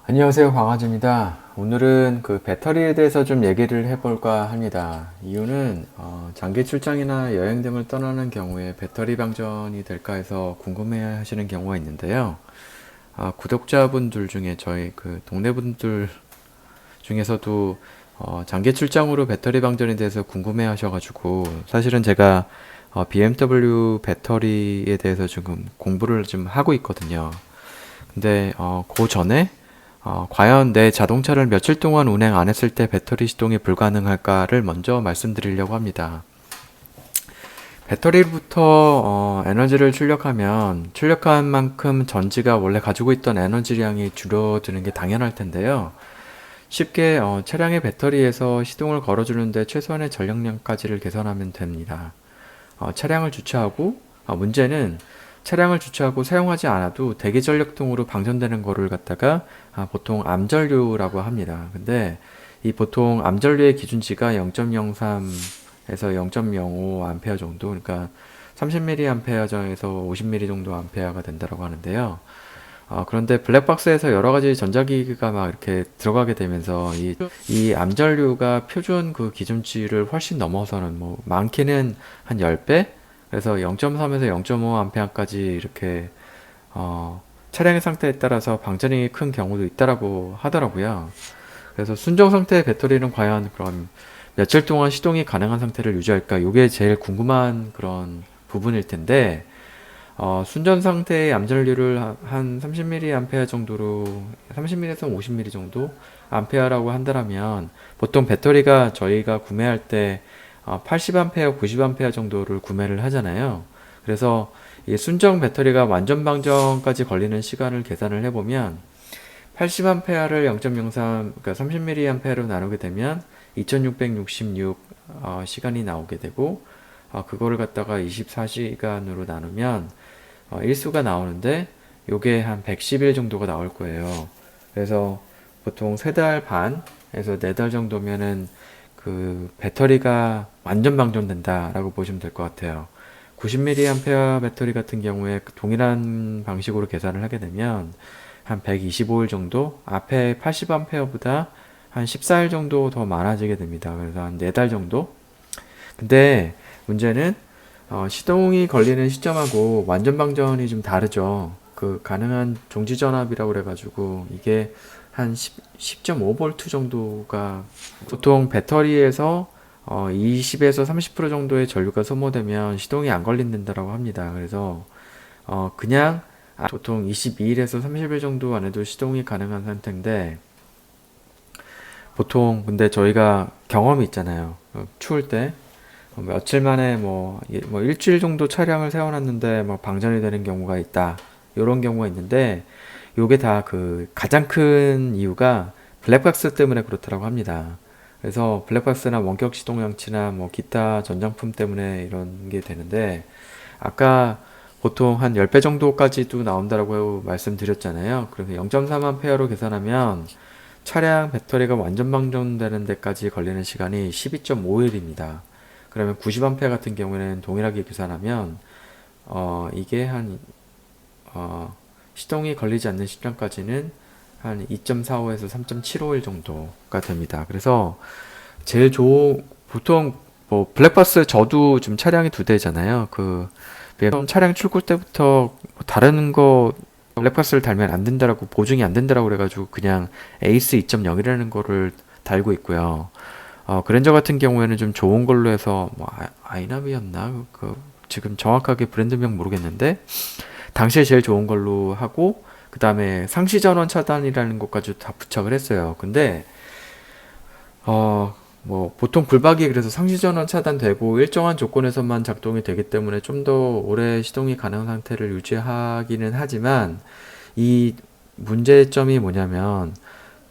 안녕하세요, 광아지입니다. 오늘은 그 배터리에 대해서 좀 얘기를 해볼까 합니다. 이유는 장기 출장이나 여행 등을 떠나는 경우에 배터리 방전이 될까 해서 궁금해 하시는 경우가 있는데요. 구독자분들 중에 저희 그 동네 분들 중에서도 장기 출장으로 배터리 방전에 대해서 궁금해 하셔가지고, 사실은 제가 BMW 배터리에 대해서 지금 공부를 좀 하고 있거든요. 근데 그 전에 과연 내 자동차를 며칠 동안 운행 안 했을 때 배터리 시동이 불가능할까를 먼저 말씀드리려고 합니다. 배터리부터 에너지를 출력하면 출력한 만큼 전지가 원래 가지고 있던 에너지량이 줄어드는 게 당연할 텐데요. 쉽게 차량의 배터리에서 시동을 걸어주는데 최소한의 전력량까지를 계산하면 됩니다. 차량을 주차하고 문제는 차량을 주차하고 사용하지 않아도 대기 전력통으로 방전되는 거를 갖다가 보통 암전류라고 합니다. 근데 이 보통 암전류의 기준치가 0.03에서 0.05 암페어 정도, 그러니까 30mAh에서 50mA 정도 암페어가 된다고 하는데요. 그런데 블랙박스에서 여러 가지 전자기기가 막 이렇게 들어가게 되면서 이 암전류가 표준 그 기준치를 훨씬 넘어서는, 뭐 많게는 한 10배? 그래서 0.3에서 0.5A까지 이렇게 차량의 상태에 따라서 방전이 큰 경우도 있다라고 하더라고요. 그래서 순정 상태의 배터리는 과연 그럼 며칠 동안 시동이 가능한 상태를 유지할까? 이게 제일 궁금한 그런 부분일 텐데, 순전 상태의 암전류를 한 30mA 정도로, 30mA에서 50mA 정도 암페어라고 한다면, 보통 배터리가 저희가 구매할 때 80A, 90A 정도를 구매를 하잖아요. 그래서 이 순정 배터리가 완전 방전까지 걸리는 시간을 계산을 해보면 80A를 0.03, 그러니까 30mA로 나누게 되면 2666 시간이 나오게 되고, 그거를 갖다가 24시간으로 나누면 일수가 나오는데, 요게 한 110일 정도가 나올 거예요. 그래서 보통 3달 반에서 4달 정도면은 그 배터리가 완전 방전된다라고 보시면 될 것 같아요. 90mAh 배터리 같은 경우에 동일한 방식으로 계산을 하게 되면 한 125일 정도, 앞에 80A보다 한 14일 정도 더 많아지게 됩니다. 그래서 한 4달 정도. 근데 문제는 시동이 걸리는 시점하고 완전 방전이 좀 다르죠. 그 가능한 종지 전압이라고 그래가지고 이게 한 10.5V 정도가, 보통 배터리에서 20에서 30% 정도의 전류가 소모되면 시동이 안 걸린다고 합니다. 그래서 그냥 보통 22일에서 30일 정도 안에도 시동이 가능한 상태인데, 보통 근데 저희가 경험이 있잖아요. 추울 때 며칠 만에 뭐 일주일 정도 차량을 세워놨는데 뭐 방전이 되는 경우가 있다. 이런 경우가 있는데, 요게 다 그 가장 큰 이유가 블랙박스 때문에 그렇다고 합니다. 그래서 블랙박스나 원격 시동 장치나 뭐 기타 전장품 때문에 이런 게 되는데, 아까 보통 한 10배 정도까지도 나온다고 말씀드렸잖아요. 그래서 0.3A로 계산하면 차량 배터리가 완전 방전되는 데까지 걸리는 시간이 12.5일입니다. 그러면 90A 같은 경우에는 동일하게 계산하면 이게 한 시동이 걸리지 않는 시점까지는 한 2.45에서 3.75일 정도가 됩니다. 그래서 제일 좋은, 보통 뭐 블랙박스, 저도 지금 차량이 2대잖아요. 그 차량 출고 때부터 다른 거 블랙박스를 달면 안 된다라고, 보증이 안 된다라고 그래가지고 그냥 에이스 2.0이라는 거를 달고 있고요. 그랜저 같은 경우에는 좀 좋은 걸로 해서 뭐 아이나비였나? 지금 정확하게 브랜드명 모르겠는데 당시에 제일 좋은 걸로 하고, 그 다음에 상시 전원 차단이라는 것까지 다 부착을 했어요. 근데 뭐 보통 불박이 그래서 상시 전원 차단되고 일정한 조건에서만 작동이 되기 때문에 좀 더 오래 시동이 가능한 상태를 유지하기는 하지만, 이 문제점이 뭐냐면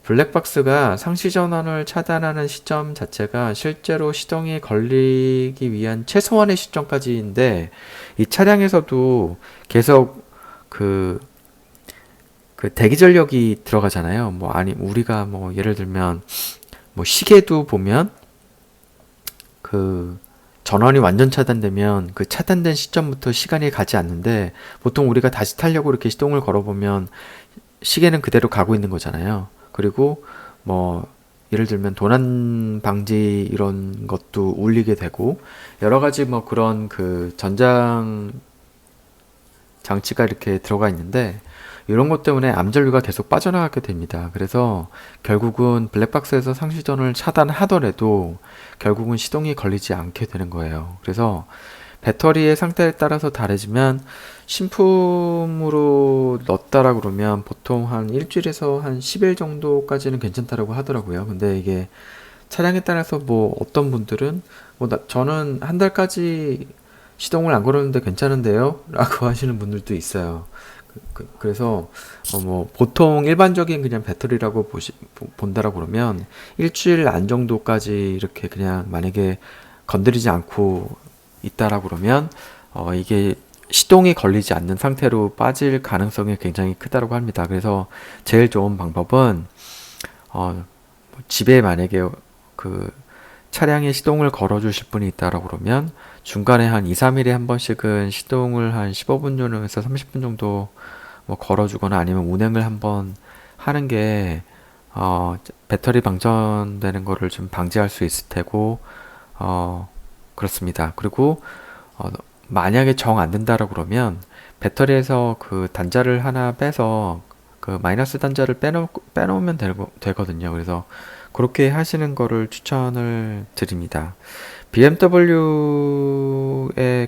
블랙박스가 상시 전원을 차단하는 시점 자체가 실제로 시동이 걸리기 위한 최소한의 시점까지인데, 이 차량에서도 계속 그 대기 전력이 들어가잖아요. 뭐 아니 우리가 뭐 예를 들면 뭐 시계도 보면 그 전원이 완전 차단되면 그 차단된 시점부터 시간이 가지 않는데 보통 우리가 다시 타려고 이렇게 시동을 걸어보면 시계는 그대로 가고 있는 거잖아요. 그리고 뭐 예를 들면 도난 방지 이런 것도 울리게 되고 여러 가지 뭐 그런 그 전장 장치가 이렇게 들어가 있는데 이런 것 때문에 암전류가 계속 빠져나가게 됩니다. 그래서 결국은 블랙박스에서 상시전을 차단하더라도 결국은 시동이 걸리지 않게 되는 거예요. 그래서 배터리의 상태에 따라서 다르지만 신품으로 넣었다라 그러면 보통 한 일주일에서 한 10일 정도까지는 괜찮다라고 하더라고요. 근데 이게 차량에 따라서 뭐 어떤 분들은 뭐 저는 한 달까지 시동을 안 걸었는데 괜찮은데요? 라고 하시는 분들도 있어요. 그래서 뭐 보통 일반적인 그냥 배터리라고 본다라고 그러면 일주일 안 정도까지 이렇게 그냥 만약에 건드리지 않고 있다라고 그러면 이게 시동이 걸리지 않는 상태로 빠질 가능성이 굉장히 크다고 합니다. 그래서 제일 좋은 방법은 집에 만약에 그 차량에 시동을 걸어 주실 분이 있다라고 그러면 중간에 한 2, 3일에 한 번씩은 시동을 한 15분 정도에서 30분 정도 뭐 걸어주거나 아니면 운행을 한번 하는 게 배터리 방전되는 거를 좀 방지할 수 있을 테고 그렇습니다. 그리고 만약에 정 안 된다라고 그러면 배터리에서 그 단자를 하나 빼서 그 마이너스 단자를 빼놓으면 되거든요. 그래서 그렇게 하시는 거를 추천을 드립니다. BMW의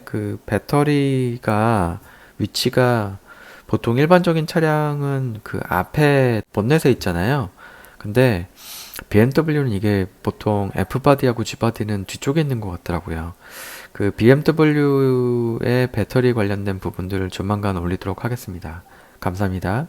그 배터리가 위치가 보통 일반적인 차량은 그 앞에 본넷에 있잖아요. 근데 BMW는 이게 보통 F바디하고 G바디는 뒤쪽에 있는 것 같더라고요. 그 BMW의 배터리 관련된 부분들을 조만간 올리도록 하겠습니다. 감사합니다.